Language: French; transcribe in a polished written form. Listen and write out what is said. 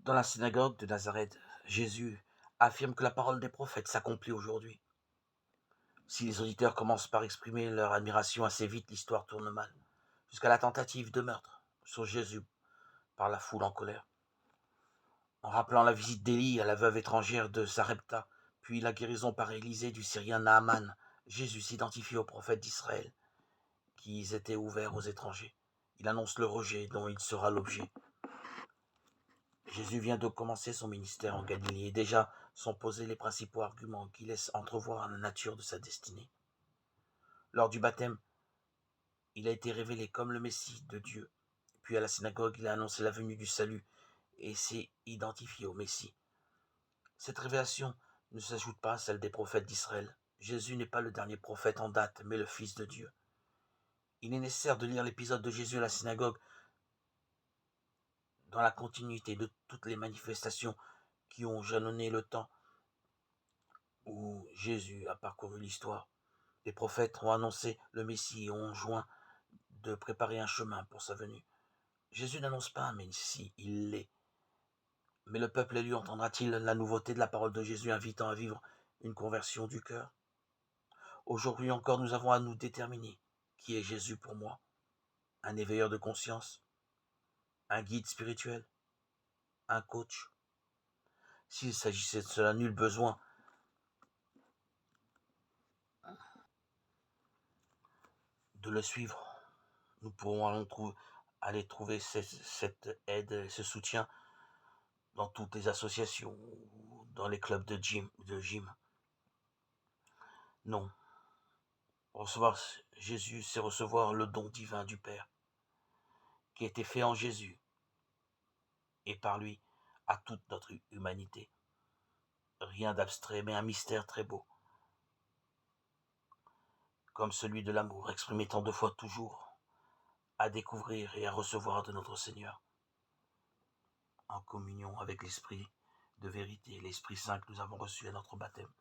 Dans la synagogue de Nazareth, Jésus affirme que la parole des prophètes s'accomplit aujourd'hui. Si les auditeurs commencent par exprimer leur admiration assez vite, l'histoire tourne mal, jusqu'à la tentative de meurtre sur Jésus par la foule en colère. En rappelant la visite d'Élie à la veuve étrangère de Sarepta, puis la guérison par Élisée du Syrien Naaman, Jésus s'identifie aux prophètes d'Israël, qui étaient ouverts aux étrangers. Il annonce le rejet dont il sera l'objet. Jésus vient de commencer son ministère en Galilée et déjà sont posés les principaux arguments qui laissent entrevoir la nature de sa destinée. Lors du baptême, il a été révélé comme le Messie de Dieu. Puis à la synagogue, il a annoncé la venue du salut et s'est identifié au Messie. Cette révélation ne s'ajoute pas à celle des prophètes d'Israël. Jésus n'est pas le dernier prophète en date, mais le Fils de Dieu. Il est nécessaire de lire l'épisode de Jésus à la synagogue dans la continuité de toutes les manifestations qui ont jalonné le temps où Jésus a parcouru l'histoire. Les prophètes ont annoncé le Messie et ont joint de préparer un chemin pour sa venue. Jésus n'annonce pas un Messie, il l'est. Mais le peuple élu entendra-t-il la nouveauté de la parole de Jésus invitant à vivre une conversion du cœur? Aujourd'hui encore, nous avons à nous déterminer qui est Jésus pour moi. Un éveilleur de conscience, un guide spirituel, un coach. S'il s'agissait de cela, nul besoin de le suivre. Nous pourrons aller trouver cette aide et ce soutien dans toutes les associations, dans les clubs de gym. Non. Recevoir Jésus, c'est recevoir le don divin du Père, qui a été fait en Jésus, et par lui, à toute notre humanité. Rien d'abstrait, mais un mystère très beau, comme celui de l'amour exprimé tant de fois toujours, à découvrir et à recevoir de notre Seigneur, en communion avec l'Esprit de vérité, l'Esprit Saint que nous avons reçu à notre baptême.